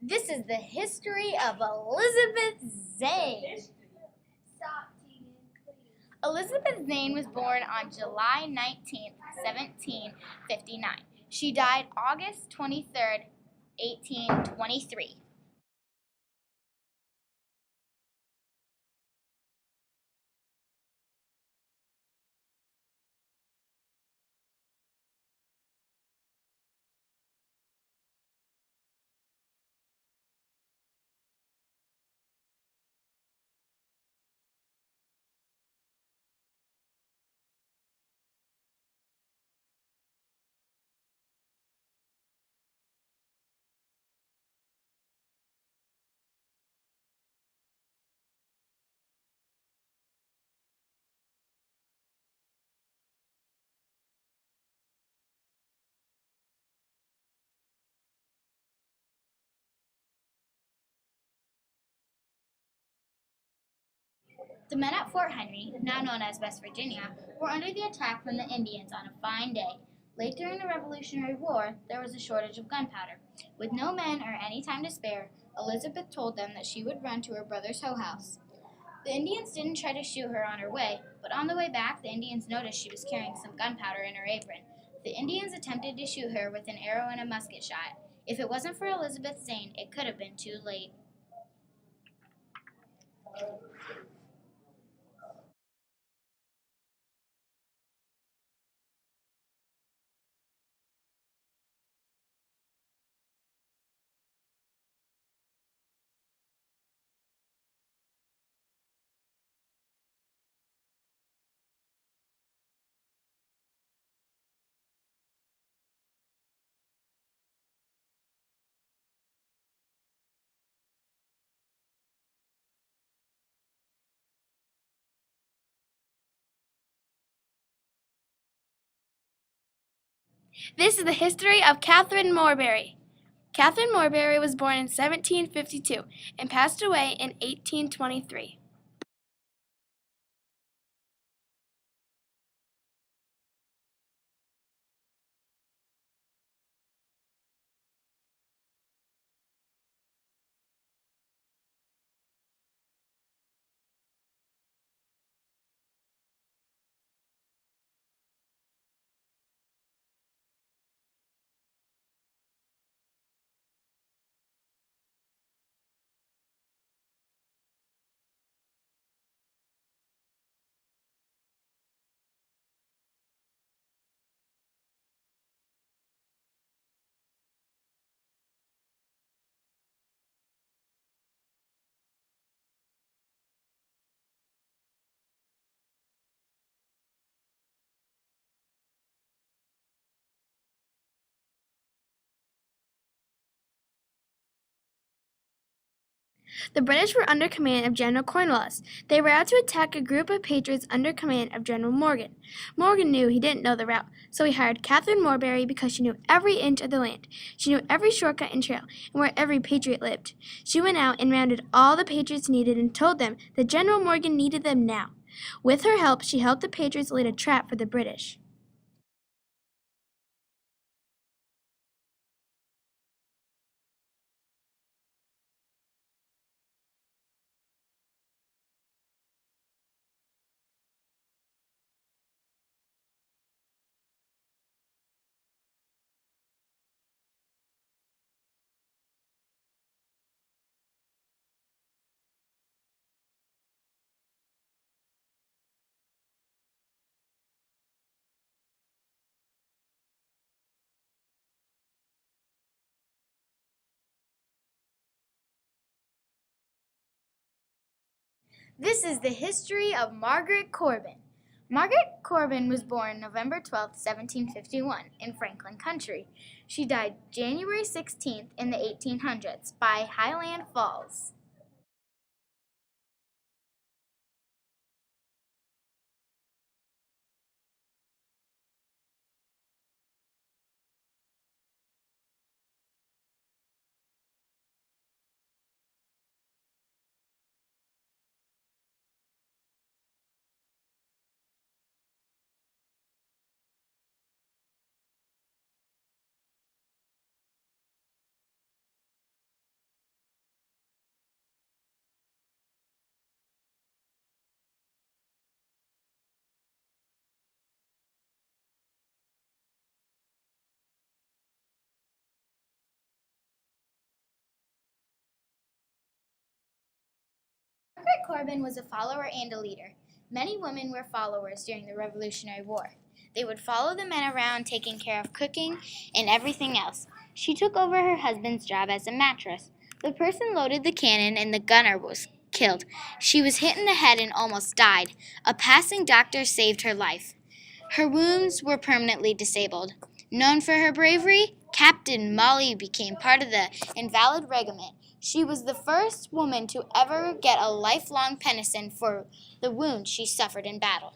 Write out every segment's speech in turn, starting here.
This is the history of Elizabeth Zane. Elizabeth Zane was born on July 19th, 1759. She died August 23rd, 1823. The men at Fort Henry, now known as West Virginia, were under the attack from the Indians on a fine day. Late during the Revolutionary War, there was a shortage of gunpowder. With no men or any time to spare, Elizabeth told them that she would run to her brother's hoe house. The Indians didn't try to shoot her on her way, but on the way back, the Indians noticed she was carrying some gunpowder in her apron. The Indians attempted to shoot her with an arrow and a musket shot. If it wasn't for Elizabeth Zane, it could have been too late. This is the history of Catherine Morbury. Catherine Morbury was born in 1752 and passed away in 1823. The British were under command of General Cornwallis. They were out to attack a group of patriots under command of General Morgan. Morgan knew he didn't know the route, so he hired Catherine Morbury because she knew every inch of the land. She knew every shortcut and trail, and where every patriot lived. She went out and rounded all the patriots needed and told them that General Morgan needed them now. With her help, she helped the patriots lay a trap for the British. This is the history of Margaret Corbin. Margaret Corbin was born November 12, 1751, in Franklin Country. She died January 16th in the 1800s by Highland Falls. Corbin was a follower and a leader. Many women were followers during the Revolutionary War. They would follow the men around, taking care of cooking and everything else. She took over her husband's job as a mattress. The person loaded the cannon and the gunner was killed. She was hit in the head and almost died. A passing doctor saved her life. Her wounds were permanently disabled. Known for her bravery, Captain Molly became part of the Invalid Regiment. She was the first woman to ever get a lifelong pension for the wounds she suffered in battle.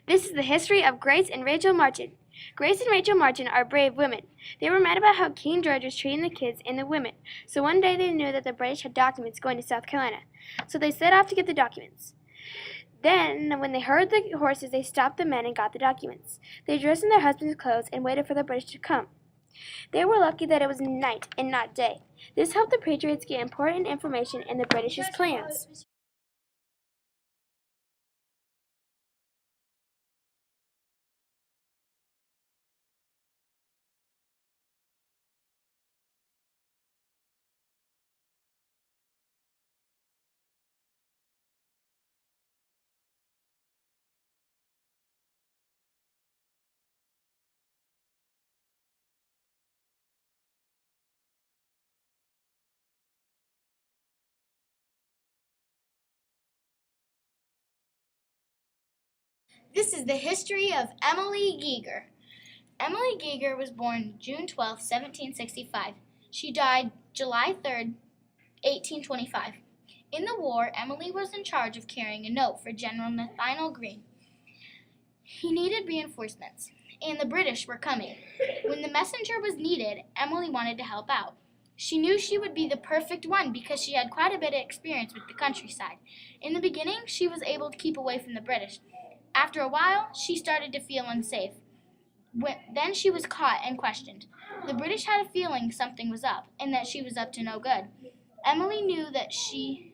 This is the history of Grace and Rachel Martin. Grace and Rachel Martin are brave women. They were mad about how King George was treating the kids and the women, so one day they knew that the British had documents going to South Carolina, so they set off to get the documents. Then, when they heard the horses, they stopped the men and got the documents. They dressed in their husbands' clothes and waited for the British to come. They were lucky that it was night and not day. This helped the Patriots get important information in the British's plans. This is the history of Emily Geiger. Emily Geiger was born June 12, 1765. She died July 3, 1825. In the war, Emily was in charge of carrying a note for General Nathaniel Greene. He needed reinforcements, and the British were coming. When the messenger was needed, Emily wanted to help out. She knew she would be the perfect one because she had quite a bit of experience with the countryside. In the beginning, she was able to keep away from the British. After a while, she started to feel unsafe. Then she was caught and questioned. The British had a feeling something was up, and that she was up to no good. Emily knew that she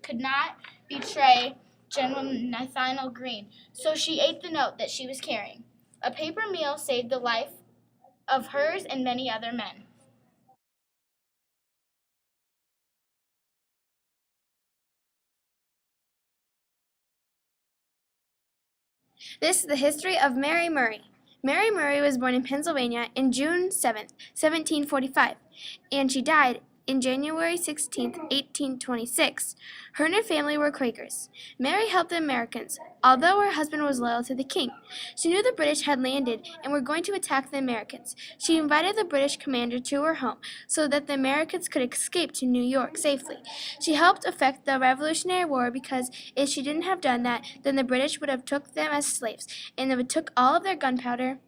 could not betray General Nathaniel Greene, so she ate the note that she was carrying. A paper meal saved the life of hers and many other men. This is the history of Mary Murray. Mary Murray was born in Pennsylvania in June 7th, 1745, and she died in January 16th, 1826. Her and her family were Quakers. Mary helped the Americans, although her husband was loyal to the king. She knew the British had landed and were going to attack the Americans. She invited the British commander to her home so that the Americans could escape to New York safely. She helped effect the Revolutionary War because if she didn't have done that, then the British would have took them as slaves, and they would took all of their gunpowder.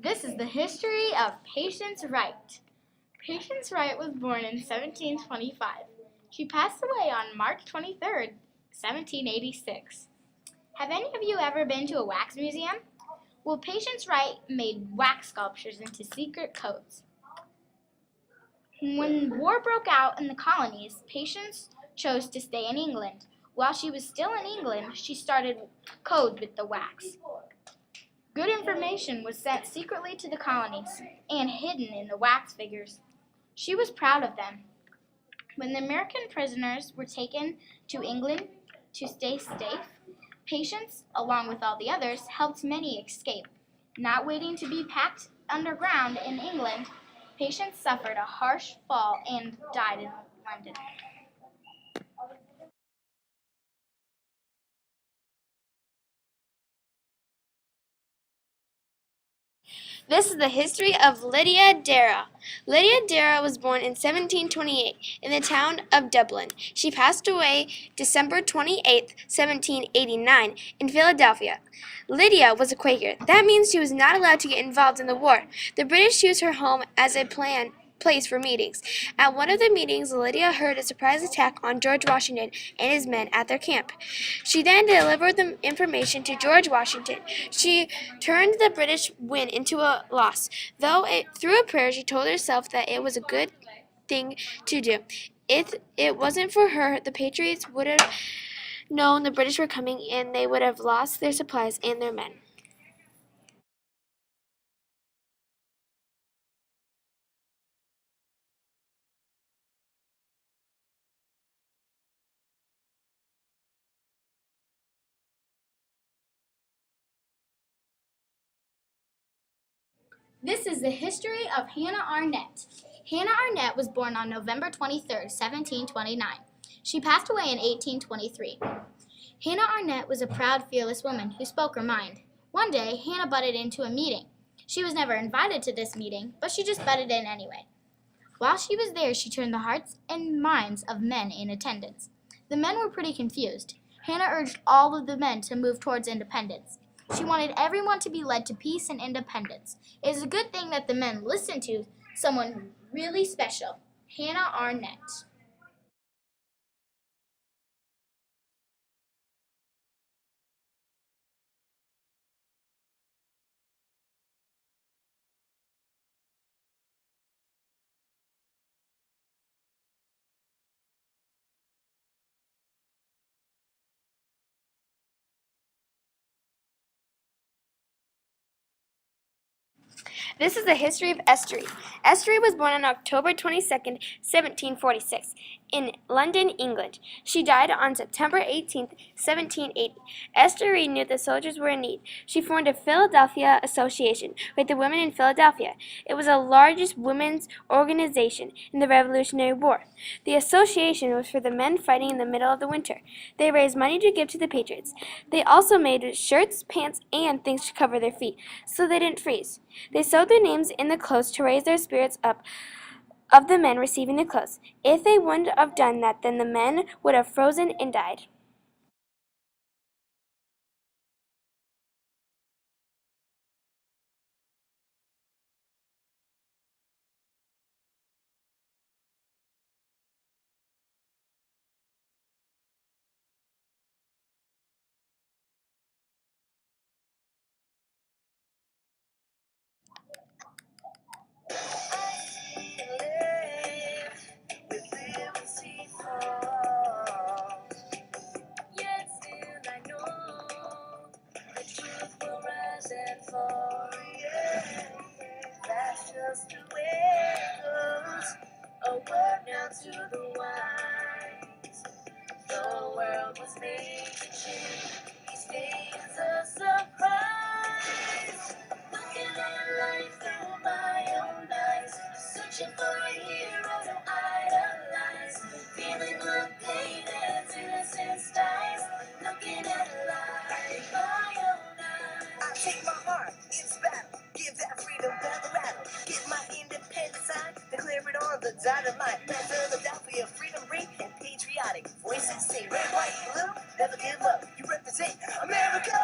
This is the history of Patience Wright. Patience Wright was born in 1725. She passed away on March 23rd, 1786. Have any of you ever been to a wax museum? Well, Patience Wright made wax sculptures into secret codes. When war broke out in the colonies, Patience chose to stay in England. While she was still in England, she started codes with the wax. Good information was sent secretly to the colonies and hidden in the wax figures. She was proud of them. When the American prisoners were taken to England to stay safe, Patience, along with all the others, helped many escape. Not waiting to be packed underground in England, Patience suffered a harsh fall and died in London. This is the history of Lydia Darragh. Lydia Darragh was born in 1728 in the town of Dublin. She passed away December 28, 1789, in Philadelphia. Lydia was a Quaker. That means she was not allowed to get involved in the war. The British used her home as a place for meetings. At one of the meetings, Lydia heard a surprise attack on George Washington and his men at their camp. She then delivered the information to George Washington. She turned the British win into a loss. Through a prayer, she told herself that it was a good thing to do. If it wasn't for her, the Patriots would have known the British were coming and they would have lost their supplies and their men. This is the history of Hannah Arnett. Hannah Arnett was born on November 23, 1729. She passed away in 1823. Hannah Arnett was a proud, fearless woman who spoke her mind. One day, Hannah butted into a meeting. She was never invited to this meeting, but she just butted in anyway. While she was there, she turned the hearts and minds of men in attendance. The men were pretty confused. Hannah urged all of the men to move towards independence. She wanted everyone to be led to peace and independence. It is a good thing that the men listened to someone really special, Hannah Arnett. This is the history of Estuary. Estuary was born on October 22nd, 1746, in London, England. She died on September 18th, 1780. Estuary knew the soldiers were in need. She formed a Philadelphia Association with the women in Philadelphia. It was the largest women's organization in the Revolutionary War. The association was for the men fighting in the middle of the winter. They raised money to give to the Patriots. They also made shirts, pants, and things to cover their feet so they didn't freeze. They sewed their names in the clothes to raise their spirits up of the men receiving the clothes. If they wouldn't have done that, then the men would have frozen and died. That's just the way it goes. A word now to the wise. The world was made to change. Each day is a surprise. Looking at life through my own eyes. Searching for a hero to idolize. Feeling the pain as innocence dies. Looking at life my own eyes. I take my heart, it's battle. Give that freedom battle rattle. Get my independence sign, declare it on the dotted line. Let Philadelphia freedom ring and patriotic voices say red, white, blue, never give up. You represent America.